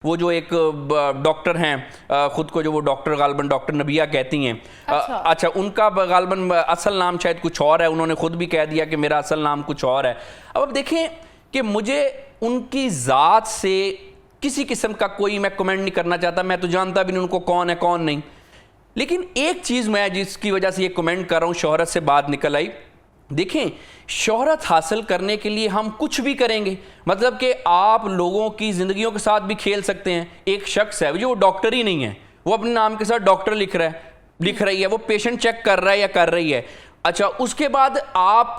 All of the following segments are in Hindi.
वो जो एक डॉक्टर हैं खुद को जो वो डॉक्टर गालबन डॉक्टर नबिया कहती हैं। अच्छा उनका गालबन असल नाम शायद कुछ और है, उन्होंने खुद भी कह दिया कि मेरा असल नाम कुछ और है। अब देखें कि मुझे उनकी ज़ात से किसी किस्म का कोई मैं कमेंट नहीं करना चाहता, मैं तो जानता भी नहीं उनको कौन है कौन नहीं। लेकिन एक चीज़ मैं जिसकी वजह से ये कमेंट कर रहा हूँ, शोहरत से बात निकल आई। देखें, शोहरत हासिल करने के लिए हम कुछ भी करेंगे, मतलब कि आप लोगों की ज़िंदगियों के साथ भी खेल सकते हैं। एक शख्स है जो वो डॉक्टर ही नहीं है, वो अपने नाम के साथ डॉक्टर लिख रही है, वो पेशेंट चेक कर रहा है या कर रही है। अच्छा, उसके बाद आप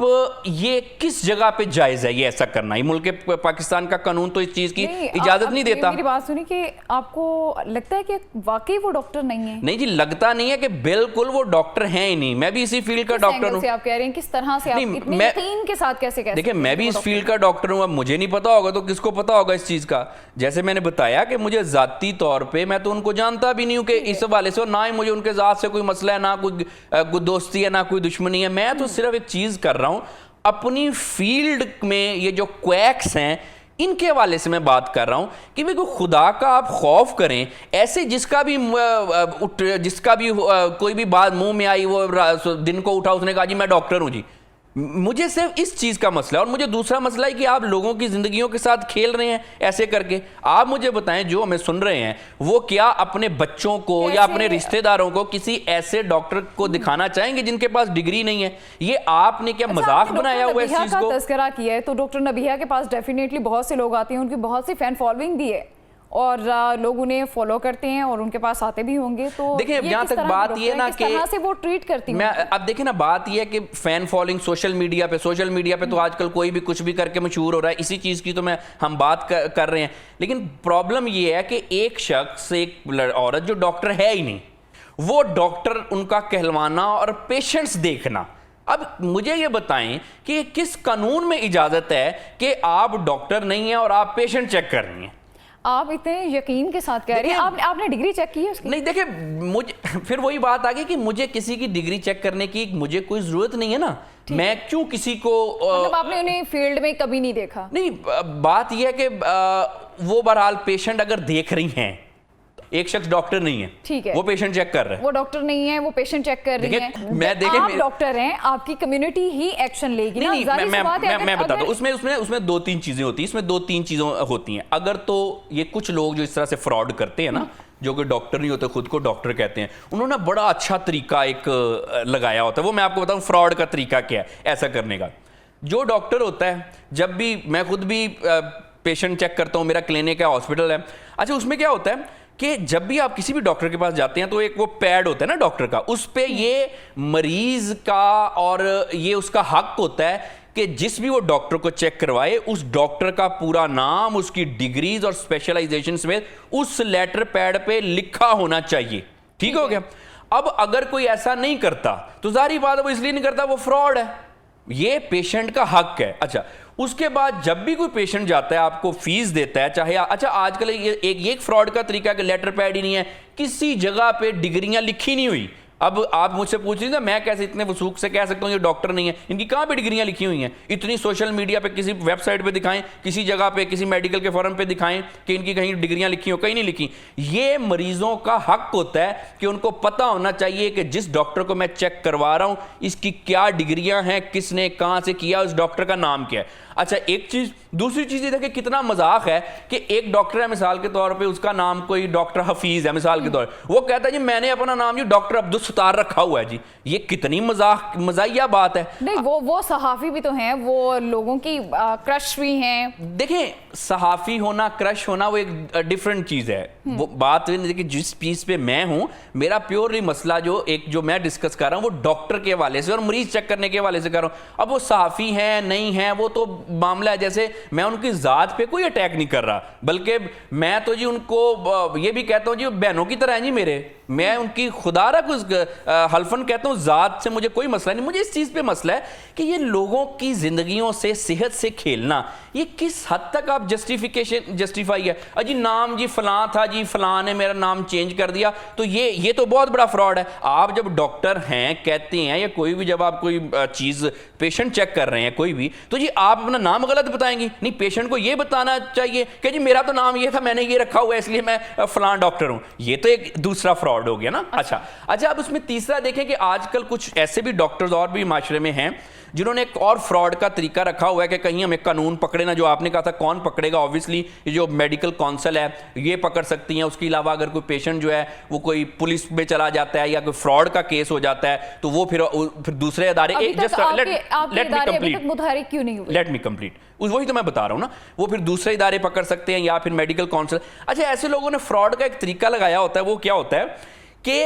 ये किस जगह पे जायज़ है ये ऐसा करना? ये मुल्क पाकिस्तान का कानून तो इस चीज़ की इजाज़त नहीं देता। मेरी बात सुनिए कि आपको लगता है कि वाकई वो डॉक्टर नहीं है? नहीं जी, लगता नहीं है कि बिल्कुल वो डॉक्टर हैं ही नहीं। मैं भी इसी फील्ड का डॉक्टर हूँ। आप कह रहे हैं किस तरह से, आप इतने यकीन के साथ कैसे कह सकते हैं? देखिए, मैं भी इस फील्ड का डॉक्टर हूँ। अब मुझे नहीं पता होगा तो किसको पता होगा इस चीज़ का? जैसे मैंने बताया कि मुझे ज़ाती तौर पे मैं तो उनको जानता भी नहीं हूँ कि इस हवाले से, ना ही मुझे उनके ज़ात से कोई मसला है, ना कोई दोस्ती है, ना कोई दुश्मनी है। मैं तो सिर्फ एक चीज कर रहा हूं, अपनी फील्ड में ये जो क्वैक्स हैं इनके हवाले से मैं बात कर रहा हूं कि भाई खुदा का आप खौफ करें। ऐसे जिसका भी कोई भी बात मुंह में आई, वो दिन को उठा उसने कहा जी मैं डॉक्टर हूं जी। मुझे सिर्फ इस चीज़ का मसला है, और मुझे दूसरा मसला है कि आप लोगों की ज़िंदगियों के साथ खेल रहे हैं ऐसे करके। आप मुझे बताएं, जो हमें सुन रहे हैं वो क्या अपने बच्चों को या अपने रिश्तेदारों को किसी ऐसे डॉक्टर को दिखाना चाहेंगे जिनके पास डिग्री नहीं है? ये आपने क्या मजाक बनाया हुआ है इस चीज़ को? तज़किरा किया है तो डॉक्टर नबिया के पास डेफिनेटली बहुत से लोग आते हैं, उनकी बहुत सी फैन फॉलोइंग भी है और लोग उन्हें फॉलो करते हैं और उनके पास आते भी होंगे। तो देखिए, जहां तक बात ये ना कि से वो ट्रीट करती मैं अब देखिए ना, बात ये है कि फैन फॉलोइंग सोशल मीडिया पे तो आजकल कोई भी कुछ भी करके मशहूर हो रहा है। इसी चीज़ की तो हम बात कर रहे हैं। लेकिन प्रॉब्लम ये है कि एक शख्स, एक औरत जो डॉक्टर है ही नहीं, वो डॉक्टर उनका कहलवाना और पेशेंट्स देखना। अब मुझे ये बताएं कि किस कानून में इजाज़त है कि आप डॉक्टर नहीं हैं और आप पेशेंट चेक कर रही हैं? आप इतने यकीन के साथ कह रहे हैं। आपने डिग्री चेक की है उसकी? नहीं, देखिए, मुझे फिर वही बात आ गई कि मुझे किसी की डिग्री चेक करने की मुझे कोई जरूरत नहीं है ना। मैं क्यों किसी को मतलब आपने उन्हें फील्ड में कभी नहीं देखा? नहीं, बात यह है कि वो बहरहाल पेशेंट अगर देख रही हैं, एक शख्स डॉक्टर नहीं है, ठीक है, वो पेशेंट चेक कर रहा है। वो डॉक्टर नहीं है, वो पेशेंट चेक कर रही है। आप डॉक्टर हैं, आपकी कम्युनिटी ही एक्शन लेगी ना। मैं बताता हूँ, उसमें दो तीन चीजें होती हैं। इसमें दो तीन चीजें होती हैं। अगर तो ये कुछ लोग जो इस तरह से फ्रॉड करते हैं ना, जो कि डॉक्टर नहीं होते, खुद को डॉक्टर कहते हैं, उन्होंने बड़ा अच्छा तरीका एक लगाया होता है। वो मैं आपको बताऊं फ्रॉड का तरीका क्या है ऐसा करने का। जो डॉक्टर होता है, जब भी मैं खुद भी पेशेंट चेक करता हूँ, मेरा क्लिनिक है, हॉस्पिटल है। अच्छा, उसमें क्या होता है कि जब भी आप किसी भी डॉक्टर के पास जाते हैं तो एक वो पैड होता है ना डॉक्टर का, उस पे ये मरीज का और ये उसका हक होता है कि जिस भी वो डॉक्टर को चेक करवाए, उस डॉक्टर का पूरा नाम, उसकी डिग्रीज और स्पेशलाइजेशन में उस लेटर पैड पे लिखा होना चाहिए। ठीक हो गया? अब अगर कोई ऐसा नहीं करता तो जाहिर बात है वो इसलिए नहीं करता, वो फ्रॉड है। ये पेशेंट का हक है। अच्छा, उसके बाद जब भी कोई पेशेंट जाता है, आपको फीस देता है, चाहे अच्छा आजकल एक फ्रॉड का तरीका है, लेटर पैड ही नहीं है, किसी जगह पे डिग्रियां लिखी नहीं हुई। अब आप मुझसे पूछ रही ना, मैं कैसे इतने वसूख से कह सकता हूँ ये डॉक्टर नहीं है? इनकी कहाँ पे डिग्रियां लिखी हुई हैं? इतनी सोशल मीडिया पे किसी वेबसाइट पे दिखाएं, किसी जगह पे, किसी मेडिकल के फॉरम पे दिखाएं कि इनकी कहीं डिग्रियां लिखी हो, कहीं नहीं लिखी। ये मरीजों का हक होता है कि उनको पता होना चाहिए कि जिस डॉक्टर को मैं चेक करवा रहा हूँ इसकी क्या डिग्रियां हैं, किसने कहाँ से किया, उस डॉक्टर का नाम क्या है। अच्छा, एक चीज। दूसरी चीज ये देखिए कितना मजाक है कि एक डॉक्टर है, मिसाल के तौर पे उसका नाम कोई डॉक्टर हफीज है मिसाल के तौर पे, वो कहता है जी मैंने अपना नाम जी डॉक्टर अब्दुल सत्तार रखा हुआ है जी। ये कितनी मजाहिया बात है। नहीं, वो सहाफी भी तो हैं, वो लोगों की क्रश भी हैं। देखें, सहाफी होना, क्रश होना, वो एक डिफरेंट चीज है। वो बात देखिए, जिस चीज पे मैं हूं, मेरा प्योरली मसला जो मैं डिस्कस कर रहा हूं वो डॉक्टर के हवाले से और मरीज चेक करने के हवाले से कर रहा हूं। अब वो सहाफी है नहीं है वो तो मामला है। जैसे मैं उनकी जात पे कोई अटैक नहीं कर रहा, बल्कि मैं तो जी उनको ये भी कहता हूं जी बहनों की तरह है जी मेरे। मैं उनकी खुदारा कुछ हल्फन कहता हूँ, ज़ात से मुझे कोई मसला नहीं। मुझे इस चीज़ पे मसला है कि ये लोगों की ज़िंदगियों से, सेहत से खेलना, ये किस हद तक आप जस्टिफाई है। अजी नाम जी फलां था, जी फलां ने मेरा नाम चेंज कर दिया, तो ये तो बहुत बड़ा फ्रॉड है। आप जब डॉक्टर हैं, कहते हैं, या कोई भी जब आप कोई चीज़ पेशेंट चेक कर रहे हैं कोई भी, तो जी आप अपना नाम गलत बताएंगी नहीं, पेशेंट को ये बताना चाहिए कि जी मेरा तो नाम ये था, मैंने ये रखा हुआ है, इसलिए मैं फलां डॉक्टर हूं। ये तो एक दूसरा फ्रॉड हो गया ना। अच्छा, अब उसमें तीसरा देखें कि आजकल कुछ ऐसे भी डॉक्टर्स और भी माशरे में हैं जिन्होंने एक और फ्रॉड का तरीका रखा हुआ है कि कहीं हमें कानून पकड़े ना। जो आपने कहा था कौन पकड़ेगा, ऑब्वियसली जो मेडिकल काउंसिल है ये पकड़ सकती हैं। उसके अलावा अगर कोई पेशेंट जो है वो कोई पुलिस में चला जाता है या कोई फ्रॉड का केस हो जाता है तो वो फिर दूसरे अदारे, लेट मी कंप्लीट, वही तो मैं बता रहा हूं ना, वो फिर दूसरे इदारे पकड़ सकते हैं या फिर मेडिकल काउंसिल। अच्छा, ऐसे लोगों ने फ्रॉड का एक तरीका लगाया होता है, वो क्या होता है कि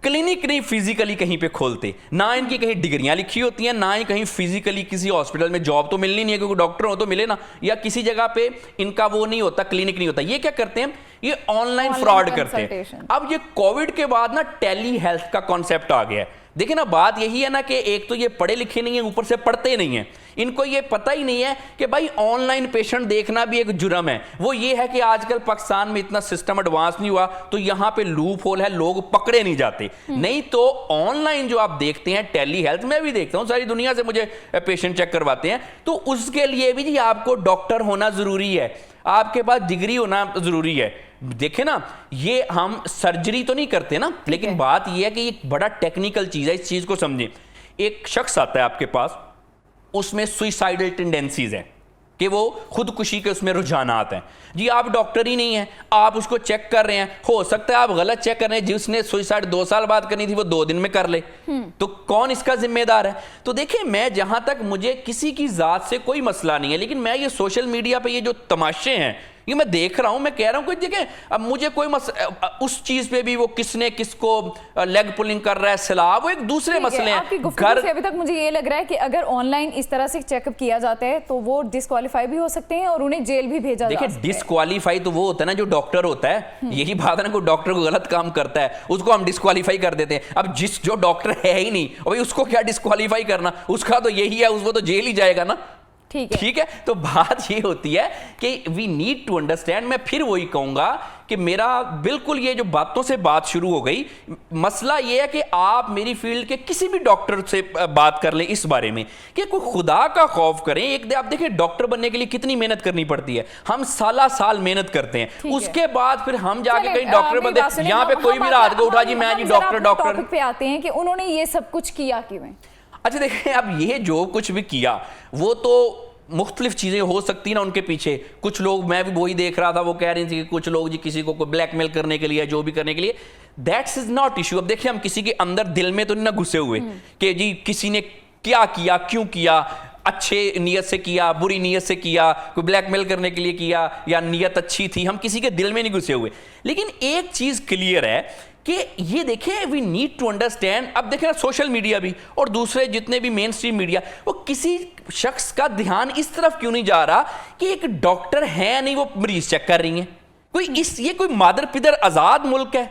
क्लिनिक नहीं फिजिकली कहीं पे खोलते, ना इनकी कहीं डिग्रियां लिखी होती हैं, ना ही कहीं फिजिकली किसी हॉस्पिटल में जॉब तो मिलनी नहीं है, क्योंकि डॉक्टर हो तो मिले ना, या किसी जगह पे इनका वो नहीं होता, क्लिनिक नहीं होता। ये क्या करते हैं, ये ऑनलाइन फ्रॉड करते हैं। अब ये कोविड के बाद ना टेली हेल्थ का कॉन्सेप्ट आ गया है। देखिए ना, बात यही है ना कि एक तो ये पढ़े लिखे नहीं है, ऊपर से पढ़ते नहीं है, इनको ये पता ही नहीं है कि भाई ऑनलाइन पेशेंट देखना भी एक जुर्म है। वो ये है कि आजकल पाकिस्तान में इतना सिस्टम एडवांस नहीं हुआ, तो यहां पे लूप होल है, लोग पकड़े नहीं जाते। नहीं तो ऑनलाइन जो आप देखते हैं टेली हेल्थ, मैं भी देखता हूं, सारी दुनिया से मुझे पेशेंट चेक करवाते हैं, तो उसके लिए भी जी आपको डॉक्टर होना जरूरी है, आपके पास डिग्री होना जरूरी है। देखे ना, ये हम सर्जरी तो नहीं करते ना, लेकिन बात यह है कि एक बड़ा टेक्निकल चीज है, इस चीज को समझें। एक शख्स आता है आपके पास, उसमें सुइसाइडल टेंडेंसीज है कि वो खुदकुशी के उसमें रुझानात हैं जी। आप डॉक्टर ही नहीं है, आप उसको चेक कर रहे हैं, हो सकता है आप गलत चेक कर रहे हैं, जिसने सुइसाइड 2 साल बाद करनी थी वो 2 दिन में कर ले, तो कौन इसका जिम्मेदार है। तो देखिए, मैं जहां तक मुझे किसी की जात से कोई मसला नहीं है, लेकिन मैं ये सोशल मीडिया पे ये जो तमाशे हैं ये मैं देख रहा हूं, मैं कह रहा हूं कि देखिए, अब मुझे कोई उस चीज पे भी वो किसने किसको लेग पुलिंग कर रहा है, सलाह, वो एक दूसरे मसले हैं। आपकी गुफ्तगू से अभी तक मुझे ये लग रहा है कि अगर ऑनलाइन इस तरह से चेकअप किया जाता है तो वो डिस्क्वालीफाई भी हो सकते हैं और उन्हें जेल भी भेजा जा सकता है। देखिए, डिस्क्वालीफाई तो वो होता है ना जो डॉक्टर होता है, यही बात है ना, कोई डॉक्टर को गलत काम करता है उसको हम डिस्क्वालीफाई कर देते हैं। अब जो डॉक्टर है ही नहीं, भाई उसको क्या डिस्क्वालीफाई करना, उसका तो यही है, उसको तो जेल ही जाएगा ना। ठीक है, तो बात ये होती है कि वी नीड टू अंडरस्टैंड। मैं फिर वही कहूंगा कि मेरा बिल्कुल ये जो बातों से बात शुरू हो गई, मसला ये है कि आप मेरी फील्ड के किसी भी डॉक्टर से बात कर लें इस बारे में कि कोई खुदा का खौफ करें। एक आप देखिए, डॉक्टर बनने के लिए कितनी मेहनत करनी पड़ती है, हम साल मेहनत करते हैं, उसके बाद फिर हम जाके कहीं डॉक्टर बनते। यहाँ पे कोई भी हाथ को उठा जी मैं जी डॉक्टर पे आते हैं कि उन्होंने ये सब कुछ किया क्यों है। अच्छा देखिए, अब ये जो कुछ भी किया वो तो मुख्तलिफ चीज़ें हो सकती ना उनके पीछे। कुछ लोग, मैं भी वही देख रहा था, वो कह रही थी कि कुछ लोग जी किसी को ब्लैकमेल करने के लिए, जो भी करने के लिए, दैट्स इज नॉट इशू। अब देखिए, हम किसी के अंदर दिल में तो नहीं ना घुसे हुए कि जी किसी ने क्या किया, क्यों किया, अच्छे नियत से किया, बुरी नियत से किया, कोई ब्लैकमेल करने के लिए किया या नियत अच्छी थी, हम किसी के दिल में नहीं घुसे हुए। लेकिन एक चीज़ क्लियर है कि ये देखें, वी नीड टू अंडरस्टैंड। अब देखें ना, सोशल मीडिया भी और दूसरे जितने भी मेन स्ट्रीम मीडिया, वो किसी शख्स का ध्यान इस तरफ क्यों नहीं जा रहा कि एक डॉक्टर है नहीं, वो मरीज चेक कर रही है। ये कोई मादर पिदर आजाद मुल्क है,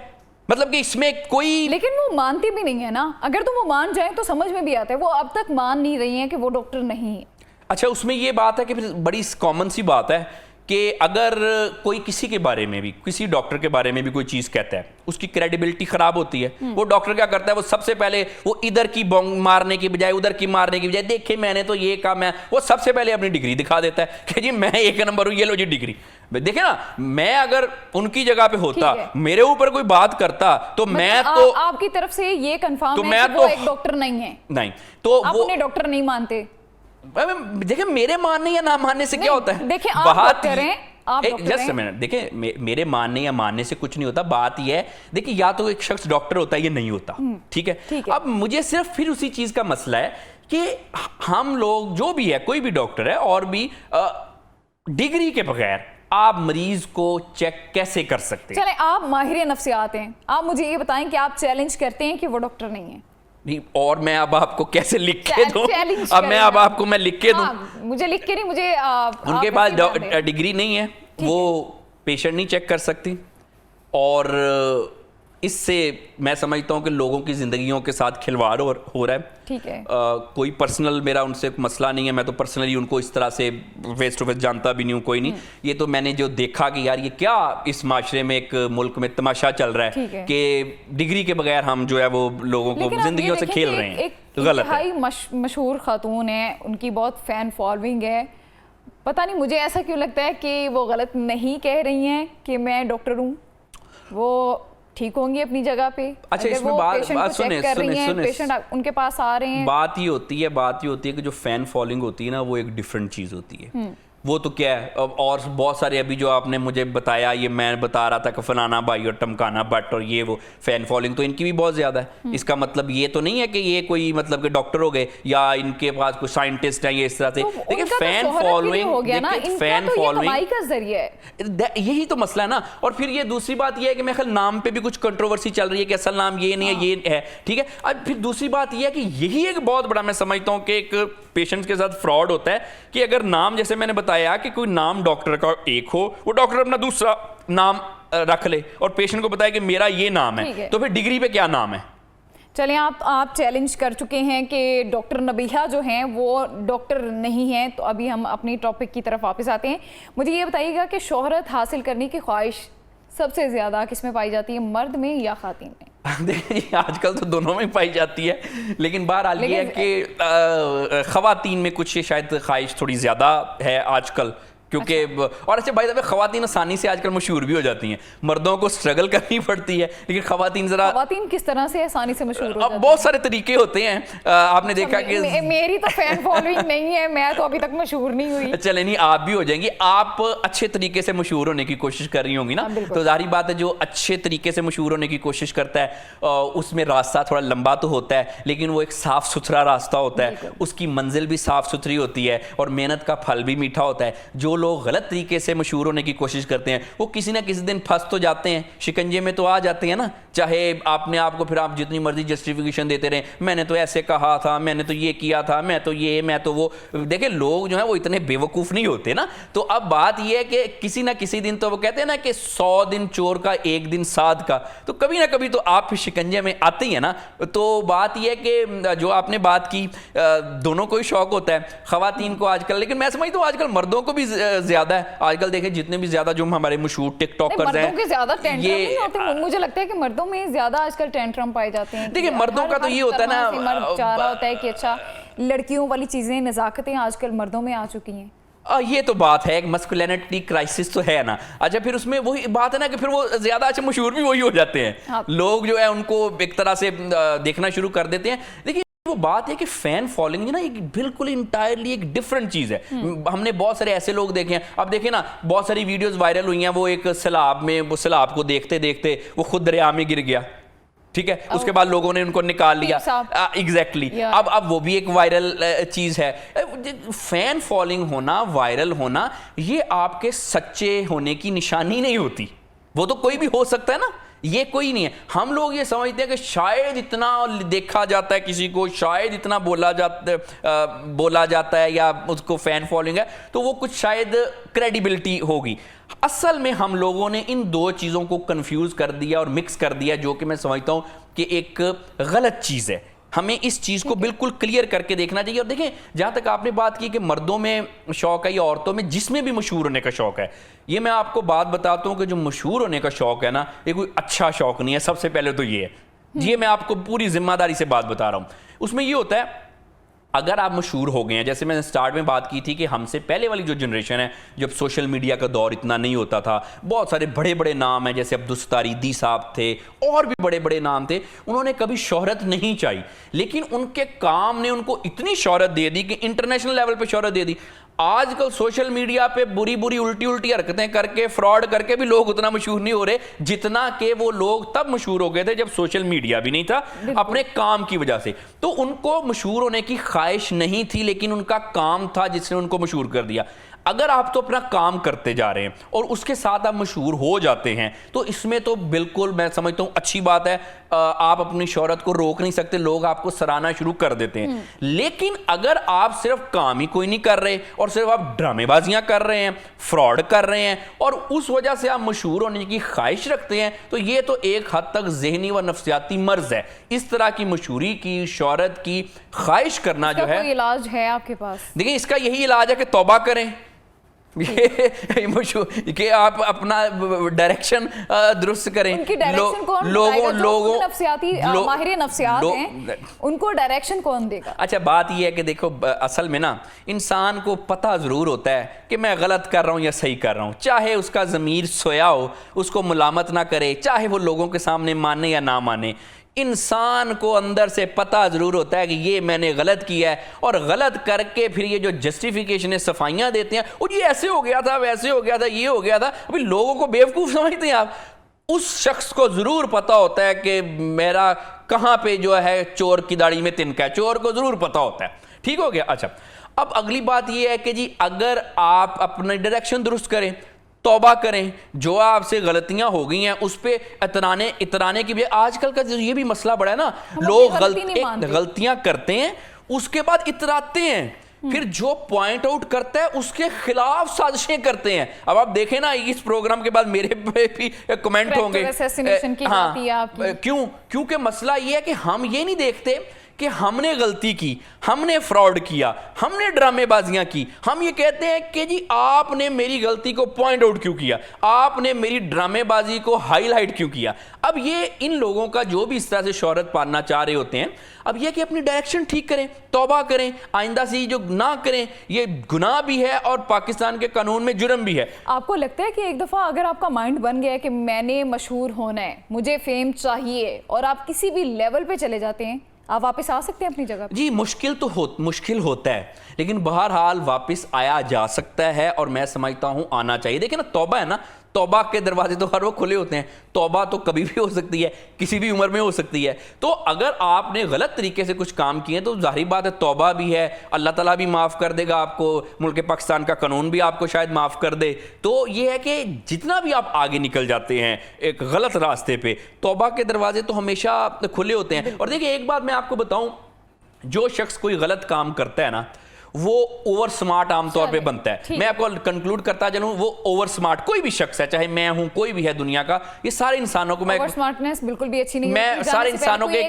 मतलब कि इसमें कोई, लेकिन वो मानती भी नहीं है ना। अगर तो वो मान जाए तो समझ में भी आता है, वो अब तक मान नहीं रही है कि वो डॉक्टर नहीं है। अच्छा, उसमें ये बात है कि फिर बड़ी कॉमन सी बात है कि अगर कोई किसी के बारे में भी, किसी डॉक्टर के बारे में भी कोई चीज़ कहता है, उसकी क्रेडिबिलिटी खराब होती है। वो डॉक्टर क्या करता है, वो सबसे पहले वो इधर की बॉन्ग मारने की बजाय उधर की मारने की बजाय, देखे मैंने तो ये कहा, मैं, वो सबसे पहले अपनी डिग्री दिखा देता है कि जी मैं 1 नंबर हूँ, ये लो जी डिग्री। देखे ना, मैं अगर उनकी जगह पे होता, मेरे ऊपर कोई बात करता तो मैं तो आपकी तरफ से ये कंफर्म तो है कि वो एक डॉक्टर नहीं है। नहीं तो वो अपने डॉक्टर नहीं मानते। देखिए, मेरे मानने या ना मानने से क्या होता है, देखिए आप डॉक्टर हैं, जस्ट अ मिनट, देखिए मेरे मानने या मानने से कुछ नहीं होता। बात यह है, देखिए, या तो एक शख्स डॉक्टर होता है, ये नहीं होता, ठीक है। अब मुझे सिर्फ फिर उसी चीज का मसला है कि हम लोग जो भी है, कोई भी डॉक्टर है और भी डिग्री के बगैर आप मरीज को चेक कैसे कर सकते हैं। चले, आप माहिर नफ्सियात हैं, आप मुझे ये बताएं कि आप चैलेंज करते हैं कि वो डॉक्टर नहीं है। नहीं, और मैं अब आपको कैसे लिख के दूं? अब मैं अब आपको मैं लिख के दूं? मुझे लिख के नहीं, मुझे उनके पास डिग्री नहीं है, वो पेशेंट नहीं चेक कर सकती, और इससे मैं समझता हूँ कि लोगों की ज़िंदगियों के साथ खिलवाड़ हो रहा है। ठीक है। कोई पर्सनल मेरा उनसे मसला नहीं है, मैं तो पर्सनली उनको इस तरह से फेस टू फेस जानता भी नहीं हूँ, कोई नहीं। ये तो मैंने जो देखा कि यार ये क्या इस माशरे में, एक मुल्क में तमाशा चल रहा है कि डिग्री के बगैर हम जो है वो लोगों को जिंदगियों से खेल रहे हैं। गलत है। मशहूर खातून है, उनकी बहुत फैन फॉलोइंग है, पता नहीं मुझे ऐसा क्यों लगता है कि वो गलत नहीं कह रही हैं कि मैं डॉक्टर हूँ, वो ठीक होंगी अपनी जगह पे। अच्छा, इसमें बात सुने पेशेंट उनके पास आ रहे हैं। बात ये होती है कि जो फैन फॉलोइंग होती है ना, वो एक डिफरेंट चीज होती है। वो तो क्या है, और बहुत सारे अभी जो आपने मुझे बताया, ये मैं बता रहा था कि फलाना भाई और टमकाना बट और ये वो फैन फॉलोइंग तो इनकी भी बहुत ज्यादा है। इसका मतलब ये तो नहीं है कि ये कोई मतलब कि डॉक्टर हो गए या इनके पास कोई साइंटिस्ट है, ये इस तरह से। देखिए फैन फॉलोइंग, फैन फॉलोइंग का जरिया है, यही तो मसला है ना। और फिर ये दूसरी बात ये है कि मेरे ख्याल नाम पे भी कुछ कंट्रोवर्सी चल रही है कि असल नाम ये नहीं है, ये है, ठीक है। अब फिर दूसरी बात ये है कि यही एक बहुत बड़ा मैं समझता हूँ कि एक पेशेंट्स के साथ फ्रॉड होता है कि अगर नाम, जैसे मैंने बताया कि कोई नाम डॉक्टर का एक हो, वो डॉक्टर अपना दूसरा नाम रख ले और पेशेंट को बताए कि मेरा ये नाम है, तो फिर डिग्री पे क्या नाम है। चलिए, आप चैलेंज कर चुके हैं कि डॉक्टर नबीहा जो हैं वो डॉक्टर नहीं हैं, तो अभी हम अपनी टॉपिक की तरफ वापस आते हैं। मुझे ये बताइएगा कि शोहरत हासिल करने की ख्वाहिश सबसे ज़्यादा किस में पाई जाती है, मर्द में या खातिन में? देखिए आजकल तो दोनों में पाई जाती है, लेकिन बहरहाल ये है कि ख़वातीन में कुछ शायद ख्वाहिश थोड़ी ज़्यादा है आजकल, क्योंकि और अच्छा भाई साहब, ख़वातीन आसानी से आजकल मशहूर भी हो जाती हैं। मर्दों को स्ट्रगल करनी पड़ती है, लेकिन ख़वातीन किस तरह से आसानी से मशहूर हो जाती हैं? बहुत सारे तरीके होते हैं। आपने देखा कि मेरी तो फैन फॉलोइंग नहीं है, मैं तो अभी तक मशहूर नहीं हुई। चले नहीं, आप भी हो जाएंगी। आप अच्छे तरीके से मशहूर होने की कोशिश कर रही होंगी ना, तो जाहिर बात है जो अच्छे तरीके से मशहूर होने की कोशिश करता है उसमें रास्ता थोड़ा लंबा तो होता है, लेकिन वो एक साफ सुथरा रास्ता होता है, उसकी मंजिल भी साफ सुथरी होती है और मेहनत का फल भी मीठा होता है। जो लोग गलत तरीके से मशहूर होने की कोशिश करते हैं वो किसी ना किसी दिन फंस तो जाते हैं, शिकंजे में तो आ जाते हैं ना। चाहे आपने आपको फिर आप जितनी मर्जी जस्टिफिकेशन देते रहे, मैंने तो ऐसे कहा था, मैंने तो ये किया था, मैं तो ये, मैं तो वो। देखिए लोग जो है वो इतने बेवकूफ़ नहीं होते ना। तो अब बात ये है कि किसी ना किसी दिन तो वो कहते हैं ना कि 100 दिन चोर का 1 दिन साध का, तो कभी ना कभी तो आप फिर शिकंजे में आते ही है ना। तो बात ये है कि जो आपने बात की, दोनों को ही शौक होता है, ख़वातीन को आजकल, लेकिन मैं समझता हूँ आजकल मर्दों को भी ज़्यादा है। आजकल देखें जितने भी ज्यादा जो हमारे मशहूर टिकटॉकर्स हैं, मुझे लगता है कि मर्दों में ज्यादा आजकल टेंट्रम पाए जाते हैं। देखिए मर्दों का तो ये होता है ना, मर्द चाह रहा होता है कि अच्छा, लड़कियों वाली चीजें, नजाकतें आजकल मर्दों में आ चुकी हैं। ये तो बात है, एक मस्कुलिनिटी क्राइसिस तो है ना। अच्छा, फिर उसमें वही बात है ना कि फिर वो ज्यादा अच्छे मशहूर भी वही हो जाते हैं। लोग जो है उनको एक तरह से देखना शुरू कर देते हैं। देखिए वो बात है कि फैन फॉलोइंग ना एक बिल्कुल इंटायरली एक डिफरेंट चीज है। हमने बहुत सारे ऐसे लोग देखे हैं, अब देखे ना बहुत सारी वीडियोस वायरल हुई हैं, वो एक सैलाब में, वो सैलाब को देखते देखते वो खुद दरिया में गिर गया, ठीक है, उसके बाद लोगों ने उनको निकाल लिया। एग्जैक्टली अब वो भी एक वायरल चीज है। फैन फॉलोइंग होना, वायरल होना, ये आपके सच्चे होने की निशानी नहीं होती। वो तो कोई भी हो सकता है ना, ये कोई नहीं है। हम लोग ये समझते हैं कि शायद इतना देखा जाता है किसी को, शायद इतना बोला जाता है या उसको फैन फॉलोइंग है, तो वो कुछ शायद क्रेडिबिलिटी होगी। असल में हम लोगों ने इन दो चीज़ों को कंफ्यूज कर दिया और मिक्स कर दिया, जो कि मैं समझता हूँ कि एक गलत चीज़ है। हमें इस चीज़ को बिल्कुल क्लियर करके देखना चाहिए। और देखें, जहाँ तक आपने बात की कि मर्दों में शौक है या औरतों में, जिसमें भी मशहूर होने का शौक है, ये मैं आपको बात बताता हूँ कि जो मशहूर होने का शौक है ना, ये कोई अच्छा शौक नहीं है। सबसे पहले तो ये है, ये मैं आपको पूरी जिम्मेदारी से बात बता रहा हूँ। उसमें ये होता है, अगर आप मशहूर हो गए हैं, जैसे मैंने स्टार्ट में बात की थी कि हमसे पहले वाली जो जनरेशन है, जब सोशल मीडिया का दौर इतना नहीं होता था, बहुत सारे बड़े बड़े नाम हैं, जैसे अब्दुस्तारी दी साहब थे और भी बड़े बड़े नाम थे, उन्होंने कभी शोहरत नहीं चाहिए, लेकिन उनके काम ने उनको इतनी शोहरत दे दी कि इंटरनेशनल लेवल पे शोहरत दे दी। आजकल सोशल मीडिया पे बुरी बुरी उल्टी उल्टी हरकतें करके, फ्रॉड करके भी लोग उतना मशहूर नहीं हो रहे जितना कि वो लोग तब मशहूर हो गए थे जब सोशल मीडिया भी नहीं था, अपने काम की वजह से। तो उनको मशहूर होने की ख्वाहिश नहीं थी, लेकिन उनका काम था जिसने उनको मशहूर कर दिया। अगर आप तो अपना काम करते जा रहे हैं और उसके साथ आप मशहूर हो जाते हैं तो इसमें तो बिल्कुल मैं समझता हूं अच्छी बात है। आप अपनी शोहरत को रोक नहीं सकते, लोग आपको सराहना शुरू कर देते हैं। लेकिन अगर आप सिर्फ काम ही कोई नहीं कर रहे और सिर्फ आप ड्रामेबाजियां कर रहे हैं, फ्रॉड कर रहे हैं और उस वजह से आप मशहूर होने की ख्वाहिश रखते हैं, तो ये तो एक हद तक जहनी व नफ्सियाती मर्ज है। इस तरह की मशहूरी की, शोहरत की ख्वाहिश करना जो है, कोई इलाज है आपके पास? देखिए इसका यही इलाज है कि तौबा करें। ये मशहूर कि आप अपना डायरेक्शन दुरुस्त करें। उनकी डायरेक्शन कौन बताएगा? जो खुद नफ्सियाती माहिर नफ्सियात हैं, उनको डायरेक्शन कौन देगा? अच्छा, बात ये है कि देखो असल में ना इंसान को पता ज़रूर होता है कि मैं गलत कर रहा हूँ या सही कर रहा हूँ, चाहे उसका ज़मीर सोया हो, उसको मुलामत ना करे, चाहे वो लोगों के सामने माने या ना माने। इंसान को अंदर से पता जरूर होता है कि ये मैंने गलत किया है, और गलत करके फिर ये जो जस्टिफिकेशन है, सफाइयां देते हैं, और ये ऐसे हो गया था, वैसे हो गया था, ये हो गया था। अभी लोगों को बेवकूफ समझते हैं आप। उस शख्स को जरूर पता होता है कि मेरा कहां पे जो है चोर की दाढ़ी में तिनका है, चोर को जरूर पता होता है। ठीक हो गया। अच्छा, अब अगली बात ये है कि जी अगर आप अपना डायरेक्शन दुरुस्त करें, तौबा करें, जो आपसे गलतियां हो गई हैं उस पे इतराने की भी, आजकल का ये भी मसला बड़ा है ना, लोग गलतियां करते हैं उसके बाद इतराते हैं, फिर जो पॉइंट आउट करता है उसके खिलाफ साजिशें करते हैं। अब आप देखें ना, इस प्रोग्राम के बाद मेरे पे भी कमेंट होंगे। हाँ, क्योंकि मसला ये है कि हम ये नहीं देखते कि हमने गलती की, हमने फ्रॉड किया, हमने ड्रामेबाजियां की। हम ये कहते हैं कि जी आपने मेरी गलती को पॉइंट आउट क्यों किया, आपने मेरी ड्रामेबाजी को हाईलाइट क्यों किया। अब ये इन लोगों का जो भी इस तरह से शोहरत पाना चाह रहे होते हैं, अब ये कि अपनी डायरेक्शन ठीक करें, तौबा करें, आइंदा से जो ना करें। ये गुनाह भी है और पाकिस्तान के कानून में जुर्म भी है। आपको लगता है कि एक दफ़ा अगर आपका माइंड बन गया है कि मैंने मशहूर होना है, मुझे फेम चाहिए, और आप किसी भी लेवल पे चले जाते हैं, आप वापस आ सकते हैं अपनी जगह पे? जी मुश्किल होता है, लेकिन बहरहाल वापस आया जा सकता है और मैं समझता हूं आना चाहिए। देखिए ना, तौबा है ना, तौबा के दरवाजे तो हर वक्त खुले होते हैं। तौबा तो कभी भी हो सकती है, किसी भी उम्र में हो सकती है। तो अगर आपने गलत तरीके से कुछ काम किए तो जाहिर बात है तौबा भी है, अल्लाह ताला भी माफ़ कर देगा आपको, मुल्क पाकिस्तान का कानून भी आपको शायद माफ़ कर दे। तो ये है कि जितना भी आप आगे निकल जाते हैं एक गलत रास्ते पे, तौबा के दरवाजे तो हमेशा खुले होते हैं। और देखिए एक बात मैं आपको बताऊं, जो शख्स कोई गलत काम करता है ना, वो ओवर स्मार्ट आमतौर पे बनता है। मैं आपको कंक्लूड करता चलूं, वो ओवर स्मार्ट कोई भी शख्स है, चाहे मैं हूं, कोई भी है दुनिया का, ये सारे इंसानों को, मैं ओवर स्मार्टनेस बिल्कुल भी अच्छी नहीं, मैं सारे इंसानों के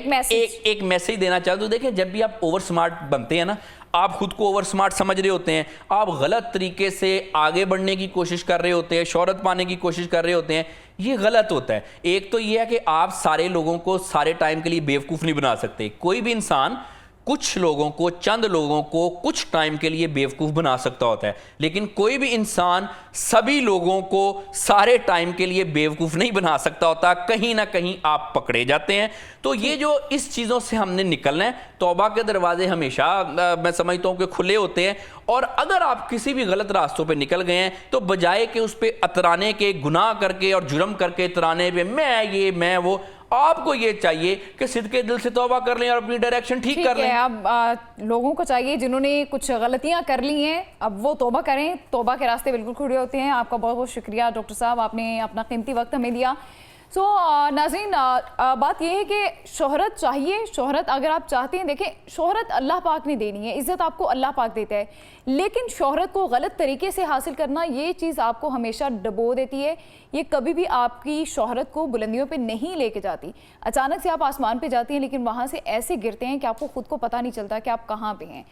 एक मैसेज देना चाहता हूं। देखिए, जब भी आप ओवर स्मार्ट बनते हैं ना, आप खुद को ओवर स्मार्ट समझ रहे होते हैं, आप गलत तरीके से आगे बढ़ने की कोशिश कर रहे होते हैं, शोहरत पाने की कोशिश कर रहे होते हैं, ये गलत होता है। एक तो ये है कि आप सारे लोगों को सारे टाइम के लिए बेवकूफ़ नहीं बना सकते। कोई भी इंसान कुछ लोगों को, चंद लोगों को कुछ टाइम के लिए बेवकूफ़ बना सकता होता है, लेकिन कोई भी इंसान सभी लोगों को सारे टाइम के लिए बेवकूफ़ नहीं बना सकता होता। कहीं ना कहीं आप पकड़े जाते हैं। तो ये जो इस चीज़ों से हमने निकलना है, तौबा के दरवाजे हमेशा मैं समझता हूँ कि खुले होते हैं। और अगर आप किसी भी गलत रास्तों पे निकल गए हैं, तो बजाय कि उस पर अतराने के, गुनाह करके और जुर्म करके अतराने पे मैं वो, आपको ये चाहिए कि सिद्के दिल से तौबा कर लें और अपनी डायरेक्शन ठीक कर लें। अब लोगों को चाहिए जिन्होंने कुछ गलतियां कर ली हैं, अब वो तौबा करें। तौबा के रास्ते बिल्कुल खुले होते हैं। आपका बहुत बहुत शुक्रिया डॉक्टर साहब, आपने अपना कीमती वक्त हमें दिया। सो नाज़रीन, बात यह है कि शोहरत चाहिए, शोहरत अगर आप चाहते हैं, देखें शोहरत अल्लाह पाक ने देनी है, इज़्ज़त आपको अल्लाह पाक देता है, लेकिन शोहरत को गलत तरीके से हासिल करना, ये चीज़ आपको हमेशा डबो देती है। ये कभी भी आपकी शोहरत को बुलंदियों पे नहीं लेके जाती। अचानक से आप आसमान पे जाती हैं, लेकिन वहाँ से ऐसे गिरते हैं कि आपको खुद को पता नहीं चलता कि आप कहाँ पे हैं।